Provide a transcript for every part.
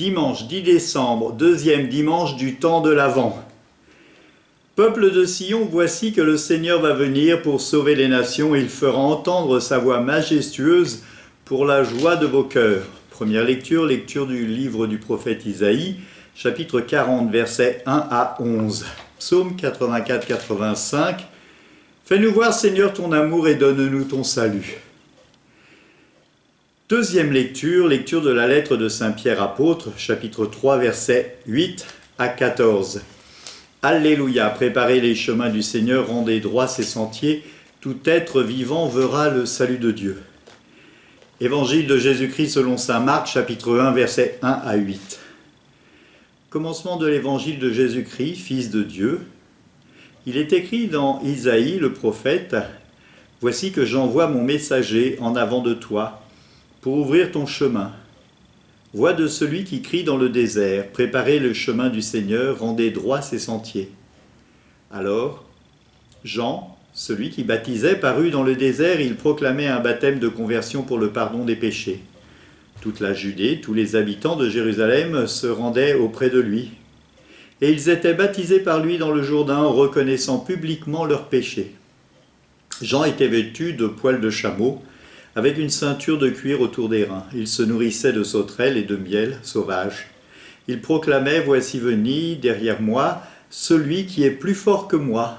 Dimanche 10 décembre, deuxième dimanche du temps de l'Avent. Peuple de Sion, voici que le Seigneur va venir pour sauver les nations. Il fera entendre sa voix majestueuse pour la joie de vos cœurs. Première lecture, lecture du livre du prophète Isaïe, chapitre 40, versets 1 à 11. Psaume 84-85. Fais-nous voir, Seigneur, ton amour et donne-nous ton salut. Deuxième lecture, lecture de la lettre de Saint Pierre apôtre, chapitre 3, versets 8 à 14. Alléluia, préparez les chemins du Seigneur, rendez droits ses sentiers, tout être vivant verra le salut de Dieu. Évangile de Jésus-Christ selon saint Marc, chapitre 1, versets 1 à 8. Commencement de l'évangile de Jésus-Christ, Fils de Dieu. Il est écrit dans Isaïe, le prophète, « Voici que j'envoie mon messager en avant de toi, pour ouvrir ton chemin. Voix de celui qui crie dans le désert, préparez le chemin du Seigneur, rendez droits ses sentiers. » Alors, Jean, celui qui baptisait, parut dans le désert, il proclamait un baptême de conversion pour le pardon des péchés. Toute la Judée, tous les habitants de Jérusalem se rendaient auprès de lui. Et ils étaient baptisés par lui dans le Jourdain en reconnaissant publiquement leurs péchés. Jean était vêtu de poils de chameau, avec une ceinture de cuir autour des reins. Il se nourrissait de sauterelles et de miel sauvage. Il proclamait « Voici venu derrière moi celui qui est plus fort que moi.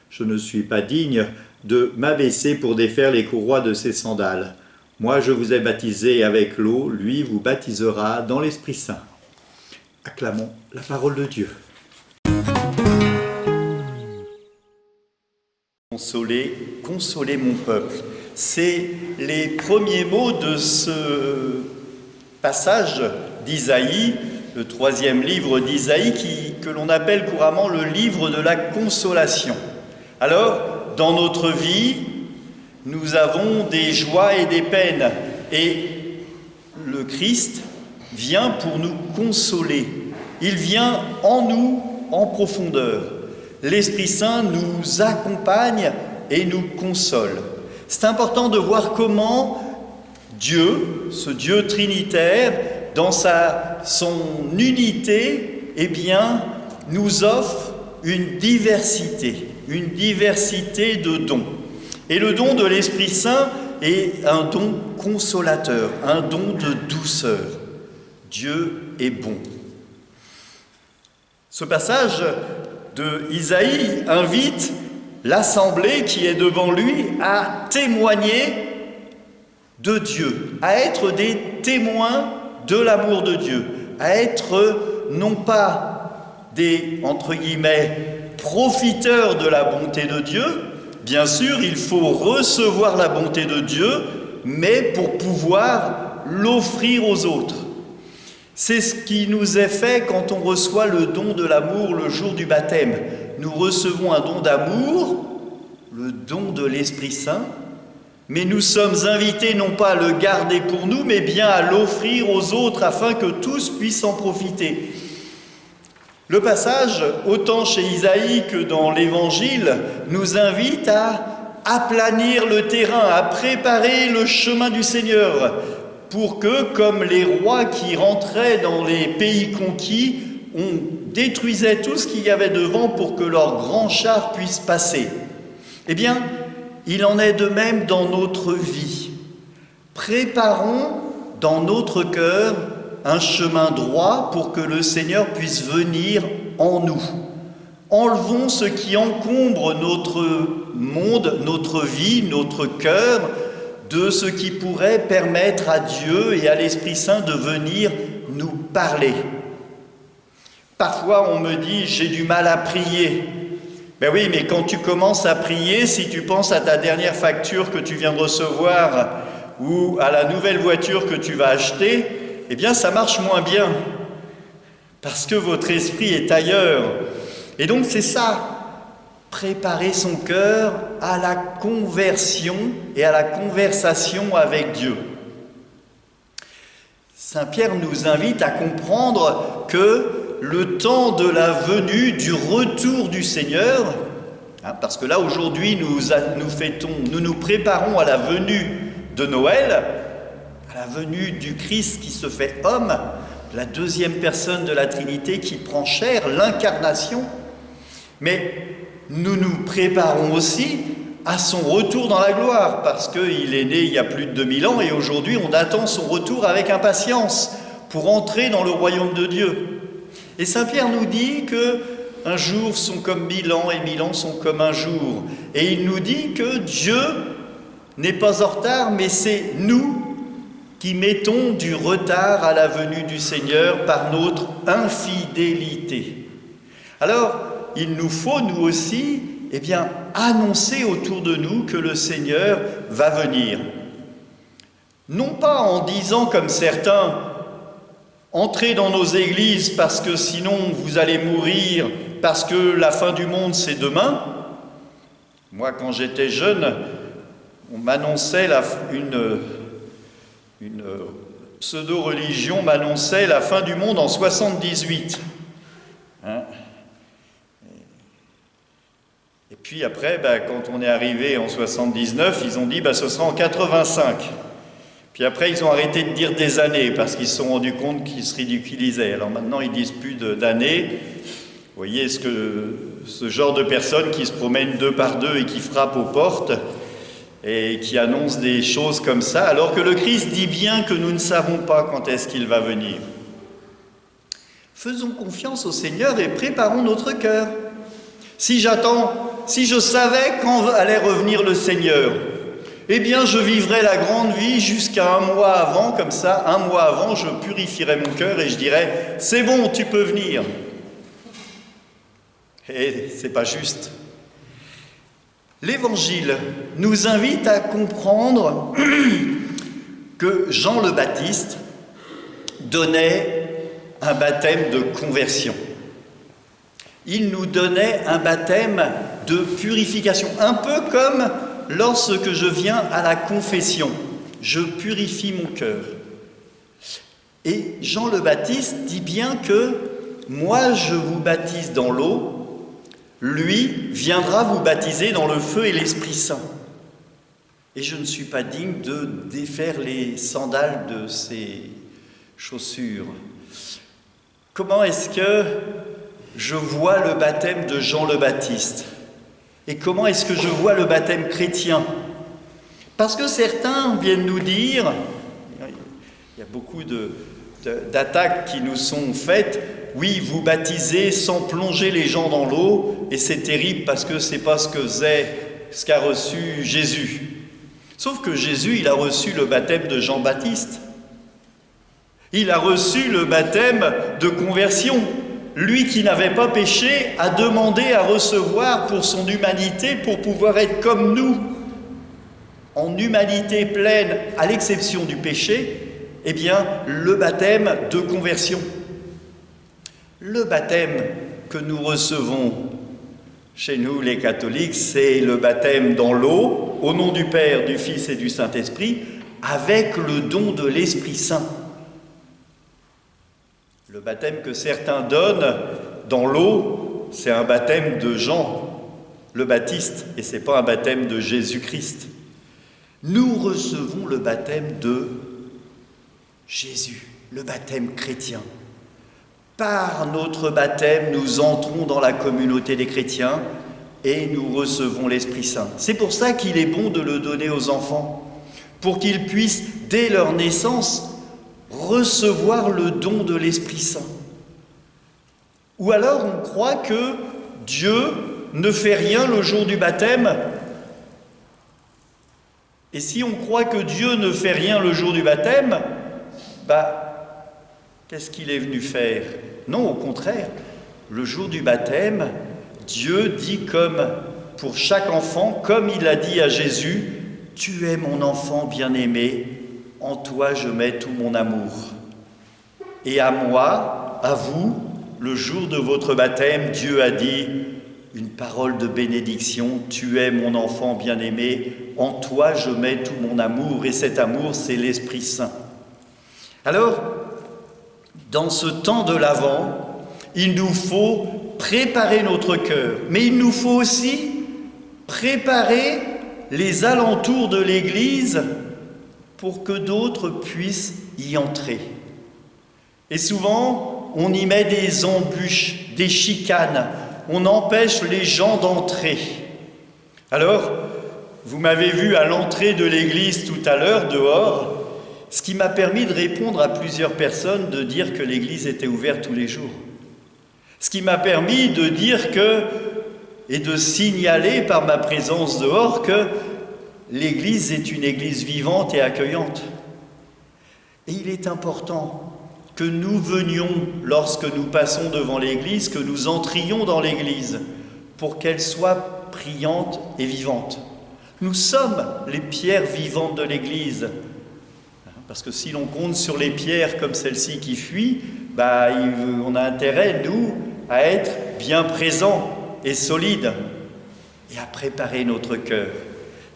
Je ne suis pas digne de m'abaisser pour défaire les courroies de ses sandales. Moi je vous ai baptisé avec l'eau, lui vous baptisera dans l'Esprit Saint. » Acclamons la parole de Dieu. Consolez mon peuple. C'est les premiers mots de ce passage d'Isaïe, le troisième livre d'Isaïe, que l'on appelle couramment le livre de la consolation. Alors, dans notre vie, nous avons des joies et des peines, et le Christ vient pour nous consoler. Il vient en nous, en profondeur. L'Esprit Saint nous accompagne et nous console. C'est important de voir comment Dieu, ce Dieu trinitaire, dans son unité, nous offre une diversité de dons. Et le don de l'Esprit Saint est un don consolateur, un don de douceur. Dieu est bon. Ce passage de Isaïe invite l'assemblée qui est devant lui à témoigner de Dieu, à être des témoins de l'amour de Dieu, à être non pas des, entre guillemets, profiteurs de la bonté de Dieu. Bien sûr, il faut recevoir la bonté de Dieu, mais pour pouvoir l'offrir aux autres. C'est ce qui nous est fait quand on reçoit le don de l'amour le jour du baptême. Nous recevons un don d'amour, le don de l'Esprit Saint, mais nous sommes invités non pas à le garder pour nous, mais bien à l'offrir aux autres afin que tous puissent en profiter. Le passage, autant chez Isaïe que dans l'Évangile, nous invite à aplanir le terrain, à préparer le chemin du Seigneur, pour que, comme les rois qui rentraient dans les pays conquis, on détruisait tout ce qu'il y avait devant pour que leurs grands chars puissent passer. Eh bien, il en est de même dans notre vie. Préparons dans notre cœur un chemin droit pour que le Seigneur puisse venir en nous. Enlevons ce qui encombre notre monde, notre vie, notre cœur, de ce qui pourrait permettre à Dieu et à l'Esprit Saint de venir nous parler. Parfois, on me dit « j'ai du mal à prier ». Ben oui, mais quand tu commences à prier, si tu penses à ta dernière facture que tu viens de recevoir ou à la nouvelle voiture que tu vas acheter, eh bien, ça marche moins bien parce que votre esprit est ailleurs. Et donc, c'est ça. Préparer son cœur à la conversion et à la conversation avec Dieu. Saint Pierre nous invite à comprendre que le temps de la venue, du retour du Seigneur, parce que là aujourd'hui nous nous préparons à la venue de Noël, à la venue du Christ qui se fait homme, la deuxième personne de la Trinité qui prend chair, l'incarnation. Mais nous nous préparons aussi à son retour dans la gloire, parce qu'il est né il y a plus de 2000 ans et aujourd'hui on attend son retour avec impatience pour entrer dans le royaume de Dieu. Et Saint Pierre nous dit que un jour sont comme 1000 ans et 1000 ans sont comme un jour. Et il nous dit que Dieu n'est pas en retard, mais c'est nous qui mettons du retard à la venue du Seigneur par notre infidélité. Alors, il nous faut, nous aussi, annoncer autour de nous que le Seigneur va venir. Non pas en disant, comme certains, entrez dans nos églises parce que sinon vous allez mourir, parce que la fin du monde c'est demain. Moi, quand j'étais jeune, on m'annonçait une pseudo-religion m'annonçait la fin du monde en 78. Et puis après, quand on est arrivé en 79, ils ont dit ce sera en 85. Puis après, ils ont arrêté de dire des années parce qu'ils se sont rendus compte qu'ils se ridiculisaient. Alors maintenant, ils disent plus d'années. Vous voyez, ce genre de personnes qui se promènent 2 par 2 et qui frappent aux portes et qui annoncent des choses comme ça, alors que le Christ dit bien que nous ne savons pas quand est-ce qu'il va venir. Faisons confiance au Seigneur et préparons notre cœur. Si je savais quand allait revenir le Seigneur, je vivrais la grande vie jusqu'à 1 mois avant, comme ça, 1 mois avant, je purifierais mon cœur et je dirais « c'est bon, tu peux venir ». Et c'est pas juste. L'Évangile nous invite à comprendre que Jean le Baptiste donnait un baptême de conversion. Il nous donnait un baptême de purification, un peu comme lorsque je viens à la confession, je purifie mon cœur. Et Jean le Baptiste dit bien que moi je vous baptise dans l'eau, lui viendra vous baptiser dans le feu et l'Esprit Saint. Et je ne suis pas digne de défaire les sandales de ses chaussures. Comment est-ce que je vois le baptême de Jean le Baptiste? Et comment est-ce que je vois le baptême chrétien? Parce que certains viennent nous dire, il y a beaucoup d'attaques qui nous sont faites, oui, vous baptisez sans plonger les gens dans l'eau, et c'est terrible parce que c'est pas ce qu'a reçu Jésus. Sauf que Jésus, il a reçu le baptême de Jean-Baptiste. Il a reçu le baptême de conversion. Lui qui n'avait pas péché a demandé à recevoir pour son humanité, pour pouvoir être comme nous, en humanité pleine, à l'exception du péché, le baptême de conversion. Le baptême que nous recevons chez nous, les catholiques, c'est le baptême dans l'eau, au nom du Père, du Fils et du Saint-Esprit, avec le don de l'Esprit Saint. Le baptême que certains donnent dans l'eau, c'est un baptême de Jean le Baptiste, et ce n'est pas un baptême de Jésus-Christ. Nous recevons le baptême de Jésus, le baptême chrétien. Par notre baptême, nous entrons dans la communauté des chrétiens et nous recevons l'Esprit Saint. C'est pour ça qu'il est bon de le donner aux enfants, pour qu'ils puissent, dès leur naissance, recevoir le don de l'Esprit Saint. Ou alors on croit que Dieu ne fait rien le jour du baptême. Et si on croit que Dieu ne fait rien le jour du baptême, qu'est-ce qu'il est venu faire? Non, au contraire, le jour du baptême, Dieu dit comme pour chaque enfant, comme il a dit à Jésus, « Tu es mon enfant bien-aimé, en toi je mets tout mon amour. » Et à moi, à vous, le jour de votre baptême, Dieu a dit une parole de bénédiction, « Tu es mon enfant bien-aimé, en toi je mets tout mon amour. » Et cet amour, c'est l'Esprit Saint. Alors, dans ce temps de l'Avent, il nous faut préparer notre cœur, mais il nous faut aussi préparer les alentours de l'Église pour que d'autres puissent y entrer. Et souvent, on y met des embûches, des chicanes, on empêche les gens d'entrer. Alors, vous m'avez vu à l'entrée de l'église tout à l'heure, dehors, ce qui m'a permis de répondre à plusieurs personnes, de dire que l'église était ouverte tous les jours. Ce qui m'a permis de dire que, et de signaler par ma présence dehors que l'église est une église vivante et accueillante. Et il est important que nous venions, lorsque nous passons devant l'église, que nous entrions dans l'église pour qu'elle soit priante et vivante. Nous sommes les pierres vivantes de l'église. Parce que si l'on compte sur les pierres comme celle-ci qui fuit, on a intérêt, nous, à être bien présents et solides et à préparer notre cœur.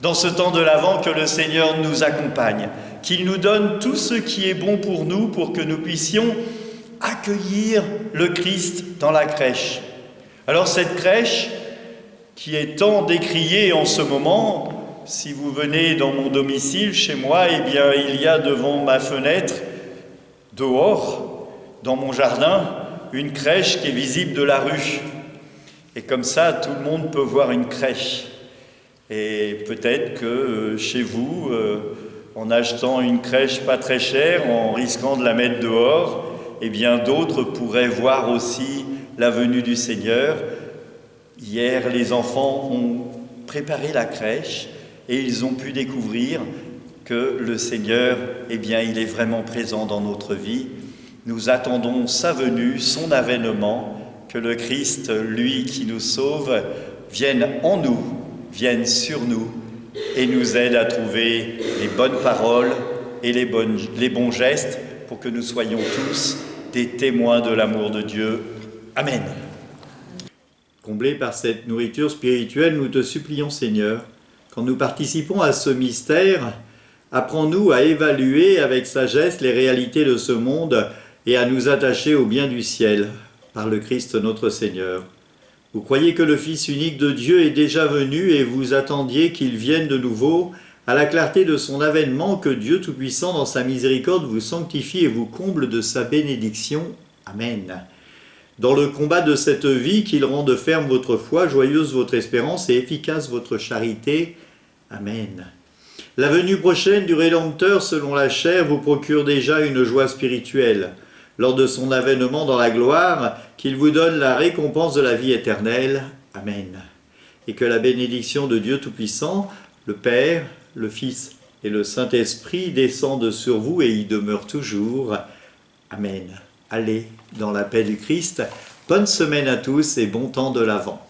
Dans ce temps de l'Avent, que le Seigneur nous accompagne, qu'il nous donne tout ce qui est bon pour nous, pour que nous puissions accueillir le Christ dans la crèche. Alors cette crèche, qui est tant décriée en ce moment, si vous venez dans mon domicile, chez moi, il y a devant ma fenêtre, dehors, dans mon jardin, une crèche qui est visible de la rue. Et comme ça, tout le monde peut voir une crèche. Et peut-être que chez vous, en achetant une crèche pas très chère, en risquant de la mettre dehors, d'autres pourraient voir aussi la venue du Seigneur. Hier, les enfants ont préparé la crèche et ils ont pu découvrir que le Seigneur, il est vraiment présent dans notre vie. Nous attendons sa venue, son avènement, que le Christ, lui qui nous sauve, vienne en nous, vienne sur nous et nous aide à trouver les bonnes paroles et les bons gestes pour que nous soyons tous des témoins de l'amour de Dieu. Amen. Comblés par cette nourriture spirituelle, nous te supplions, Seigneur, quand nous participons à ce mystère, apprends-nous à évaluer avec sagesse les réalités de ce monde et à nous attacher au bien du ciel, par le Christ notre Seigneur. Vous croyez que le Fils unique de Dieu est déjà venu et vous attendiez qu'il vienne de nouveau, à la clarté de son avènement, que Dieu Tout-Puissant, dans sa miséricorde, vous sanctifie et vous comble de sa bénédiction. Amen. Dans le combat de cette vie, qu'il rende ferme votre foi, joyeuse votre espérance et efficace votre charité. Amen. La venue prochaine du Rédempteur selon la chair vous procure déjà une joie spirituelle. Lors de son avènement dans la gloire, qu'il vous donne la récompense de la vie éternelle. Amen. Et que la bénédiction de Dieu Tout-Puissant, le Père, le Fils et le Saint-Esprit descendent sur vous et y demeurent toujours. Amen. Allez dans la paix du Christ. Bonne semaine à tous et bon temps de l'Avent.